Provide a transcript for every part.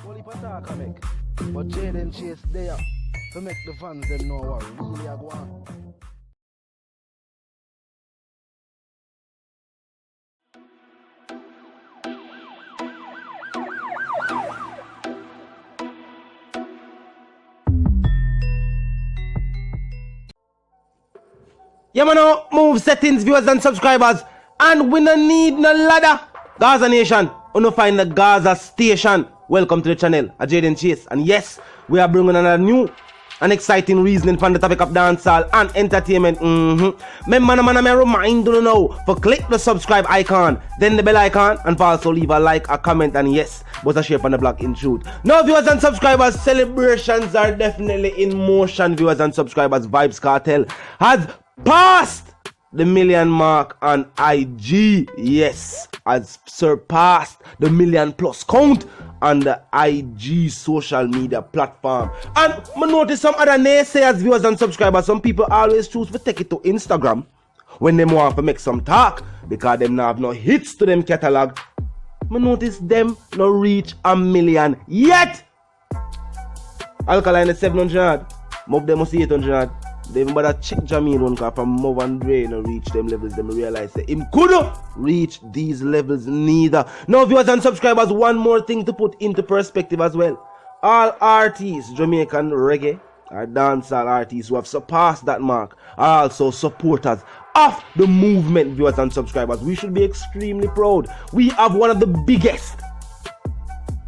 Only attack I make. But Jaden Chase there to make the fans them know what really I go on. Yeah, man, move settings, viewers and subscribers. And we no need no ladder. Gaza Nation, you find the Gaza Station. Welcome to the channel, Jaden Chase. And yes, we are bringing another new and exciting reasoning from the topic of dancehall and entertainment. Remember, man, I remind you now for click the subscribe icon, then the bell icon, and for also leave a like, a comment, and yes, but a share on the blog in truth. Now, viewers and subscribers, celebrations are definitely in motion. Viewers and subscribers, Vybz Kartel has passed the 1 million mark on IG. Yes, has surpassed the 1 million+ count on the IG social media platform. And I notice some other naysayers, viewers and subscribers, some people always choose to take it to Instagram when they want to make some talk because them not have no hits to them catalog. I notice them no reach 1 million yet. Alkaline is 700, Mob them must 800. They even better check Jamil one car from Mov and Dre no reach them levels. Them realize that him couldn't reach these levels neither. Now, viewers and subscribers, one more thing to put into perspective as well. All artists, Jamaican reggae or dancehall artists who have surpassed that mark are also supporters of the movement. Viewers and subscribers, we should be extremely proud. We have one of the biggest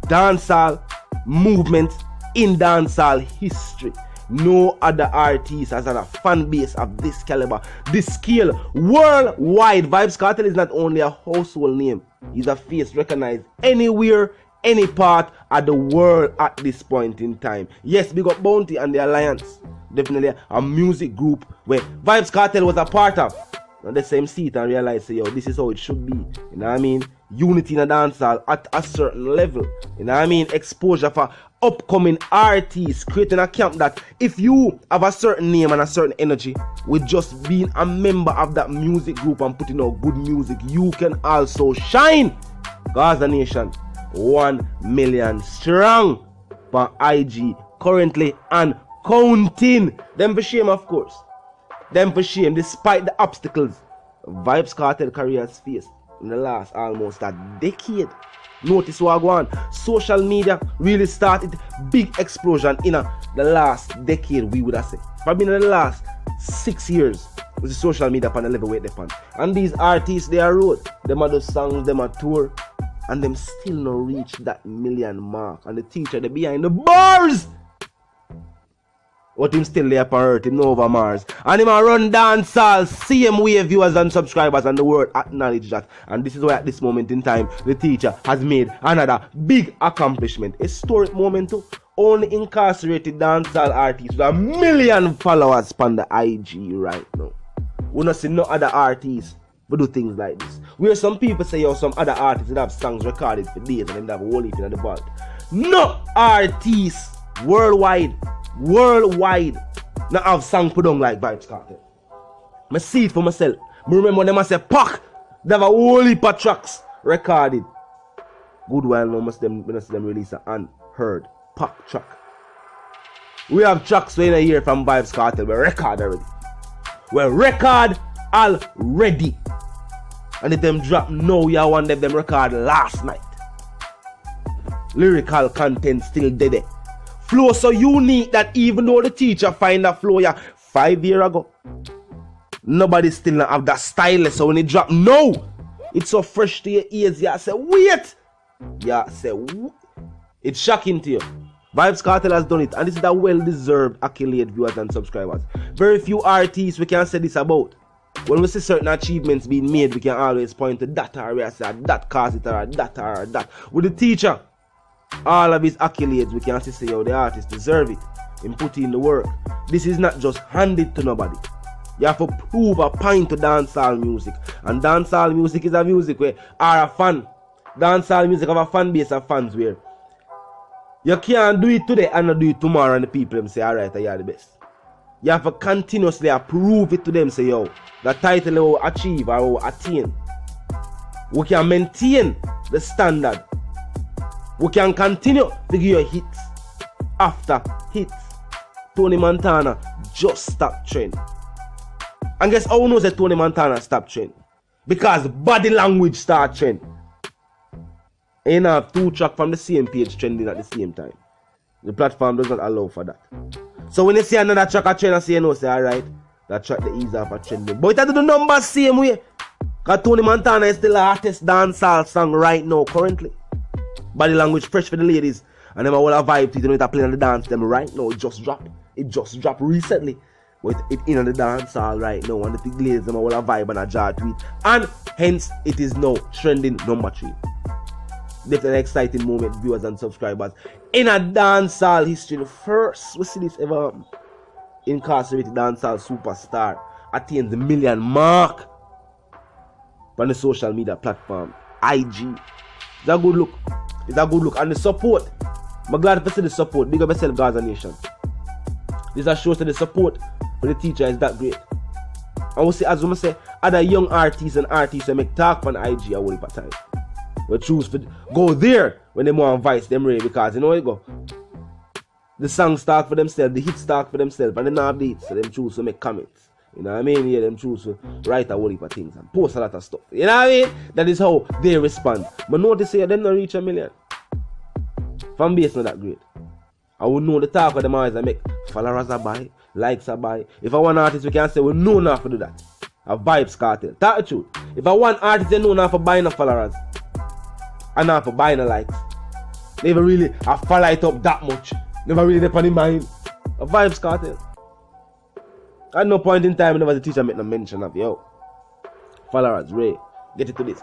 dancehall movements in dancehall history. No other artist has a fan base of this caliber, this scale, worldwide. Vybz Kartel is not only a household name, he's a face recognized anywhere, any part of the world at this point in time. Yes, big up Bounty and the Alliance. Definitely a music group where Vybz Kartel was a part of. And the same seat and realize, say, yo, this is how it should be. You know what I mean? Unity in a dancehall at a certain level. You know what I mean? Exposure for upcoming artists, creating a camp that if you have a certain name and a certain energy with just being a member of that music group and putting out good music, you can also shine. Gaza Nation, 1 million strong for IG currently and counting. Them for shame, of course. Them for shame, despite the obstacles Vybz Kartel career has faced in the last almost a decade. Notice what go on. Social media really started big explosion in the last decade, we would have said. Probably in the last 6 years, with the social media upon the level where they pan. And these artists, they are road. Them are the songs, them are tour, and them still not reach that 1 million mark. And the teacher, they behind the bars. But him still there upon earth, him no over Mars. And him a run dancehall, same way viewers and subscribers, and the world acknowledge that. And this is why at this moment in time, the teacher has made another big accomplishment. A historic moment too. Only incarcerated dancehall artists with 1 million followers on the IG right now. We don't see no other artists but do things like this. Where some people say, yo, some other artists that have songs recorded for days and them have a whole heap in the vault. No artists worldwide now have song put on like Vybz Kartel. I see it for myself. I remember them I say Pac, they have a whole heap of tracks recorded. Good while now must them release an unheard Pac track. We have tracks when I hear from Vybz Kartel, we record already. And if them drop now, you want them record last night. Lyrical content still dead. Flow so unique that even though the teacher find that flow 5 years ago, nobody still not have that style. So when it drop, no, it's so fresh to your ears. You say, wait. You say, it's shocking to you. Vybz Kartel has done it, and this is a well-deserved accolade, viewers and subscribers. Very few artists we can say this about. When we see certain achievements being made, we can always point to that, or we say that cause it, or that, or that. With the teacher, all of his accolades, we can say, yo, the artist deserve it and put in the work. This is not just handed to nobody. You have to prove a point to dancehall music. And dancehall music is a music where are a fan. Dancehall music have a fan base of fans where you can't do it today and not do it tomorrow and the people them say, alright, you are the best. You have to continuously prove it to them, say, yo, the title we will achieve or we will attain. We can maintain the standard We can continue to give you hits after hits. Tony Montana just stopped trend. And guess how knows that Tony Montana stopped trend? Because body language start trend. And you have 2 tracks from the same page trending at the same time. The platform does not allow for that. So when you see another track a trend, I say, you know, say, alright, that track the ease off a trending. But it do the numbers same way. Because Tony Montana is still the hottest dancehall song right now, currently. Body language fresh for the ladies. And them all a vibe to it, you know, it playing on the dance them right now. It just dropped. It just dropped recently. But it in on the dancehall right now. And the big ladies them all a vibe and a jar to it. And hence it is now trending number 3. Definitely an exciting moment, viewers and subscribers. In a dancehall history, the first we see this ever incarcerated dancehall superstar attains the 1 million mark on the social media platform IG. It's a good look. It's a good look. And the support, I'm glad to see the support. Big up yourself, Gaza Nation. This shows that the support for the teacher is that great. And we see, as we say, other young artists and artists who make talk on IG a whole heap of time. We choose to go there when they want to vice them ready, because you know where you go. The songs talk for themselves, the hits talk for themselves, and they not have the hits, so them choose to make comments. You know what I mean? Yeah, them choose to write a whole heap of things and post a lot of stuff. You know what I mean? That is how they respond. But notice here, them not reach 1 million. Fan base not that great. I will know the talk of them always I make followers are buy, likes are buy. If I want artist, we can say we know not to do that. A Vybz Kartel. That's the truth. If I want artists, they know not for buying the followers. And not for buying the likes. Never really I follow it up that much. Never really depend in mind. A Vybz Kartel. At no point in time whenever the teacher make no mention of yo. Followers, Ray. Get it to this.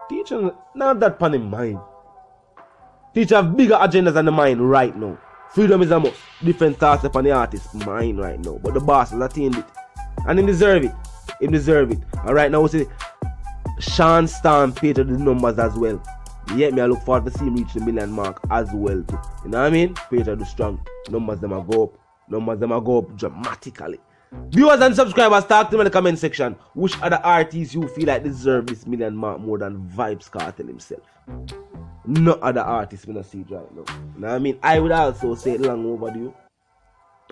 Teacher not that pan in mind. Teacher have bigger agendas than the mind right now. Freedom is a must. Different thoughts upon the artist's mind right now. But the boss has attained it. And he deserve it. He deserve it. And right now we see Sean Stan paid the numbers as well. Yet me I look forward to see him reach the 1 million mark as well too. You know what I mean? Peter do strong. Numbers them a go up. Numbers them a go up dramatically. Viewers and subscribers, talk to me in the comment section. Which other artists you feel like deserve this 1 million mark more than Vybz Kartel himself? No other artists we not see it right now. You know what I mean? I would also say it long overdue.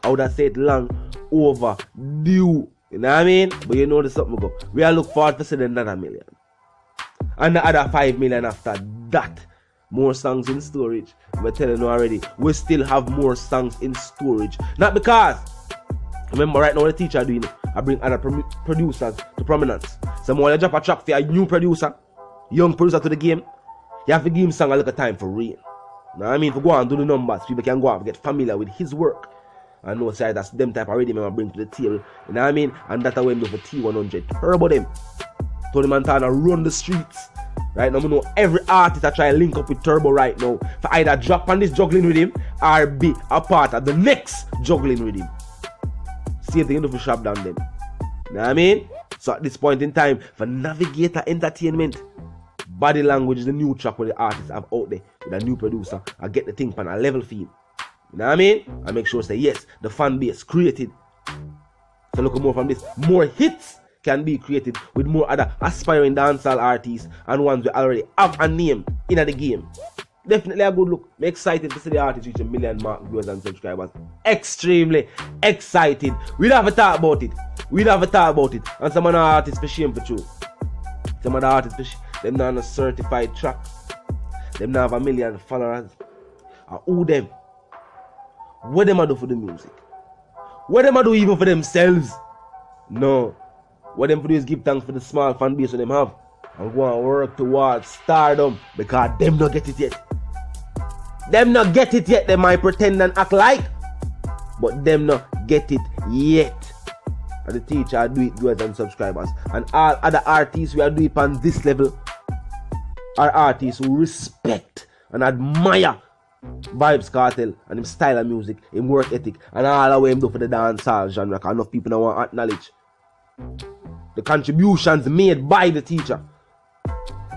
I would have said it long overdue. You know what I mean? But you know the something go. We are look forward to seeing another 1 million. And the other 5 million after that. More songs in storage. I'm telling you already, we still have more songs in storage. Not because, remember right now the teacher doing it, I bring other producers to prominence. So when I drop a track for a new producer, young producer to the game, you have to give him song a little time for real. You know what I mean? For go and do the numbers, people can go out and get familiar with his work. I know say that's them type of rhythm I bring to the table. You know what I mean? And that's what I'm doing for T100. Heard about them. Tony Montana run the streets. Right now, I know every artist I try to link up with Turbo right now for either drop on this juggling with him or be a part of the next juggling with him. See if they can do shop down them. You know what I mean? So at this point in time, for Navigator Entertainment, Body Language is the new track where the artists have out there with a new producer. I get the thing on a level field. You know what I mean? I make sure say yes, the fan base created. So look more from this. More hits can be created with more other aspiring dancehall artists and ones we already have a name in the game. Definitely a good look. I'm excited to see the artist reach 1 million mark viewers and subscribers. Extremely excited. We'll have a talk about it. And some of the artists for shame for true. Some of the artists for shame. Them not on a certified track. Them not have 1 million followers. And who them? What them a do for the music? What them a do even for themselves? No. What them do is give thanks for the small fan base that them have and go and work towards stardom, because them not get it yet. Them not get it yet. They might pretend and act like, but them not get it yet. And the teacher do it, viewers and subscribers. And all other artists we are doing it on this level are artists who respect and admire Vybz Kartel and his style of music, his work ethic, and all the way him do for the dancehall genre. Because enough people don't want to acknowledge the contributions made by the teacher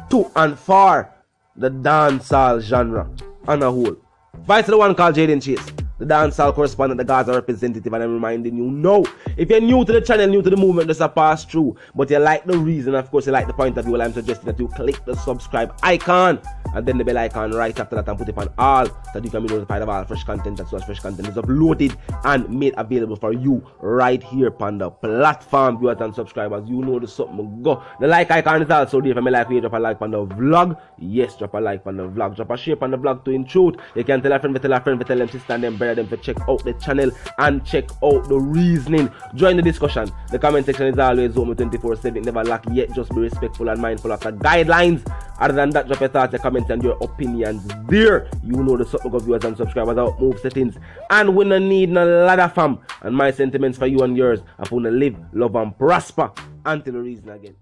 to and for the dancehall genre on a whole. Vice to the one called Jaden Chase. the dancehall correspondent, the Gaza representative, and I'm reminding you, no, if you're new to the channel, new to the movement, just a pass through, but you like the reason, of course, you like the point of view, well, I'm suggesting that you click the subscribe icon, and then the bell icon right after that, and put it on all, so that you can be notified of all fresh content, as well as fresh content is uploaded and made available for you right here upon the platform. Viewers and subscribers, you know the something go. The like icon is also there. If you like video, drop a like on the vlog. Yes, drop a like on the vlog. Drop a share on the vlog to in truth. You can tell a friend, tell them sister and them brother them to check out the channel and check out the reasoning. Join the discussion. The comment section is always open 24/7. Never lack, yet just be respectful and mindful of the guidelines. Other than that, drop your thoughts, your comments, and your opinions there. You know the something of viewers and subscribers out move settings. And we don't need no ladder fam. And my sentiments for you and yours. I want to live, love, and prosper. Until the reason again.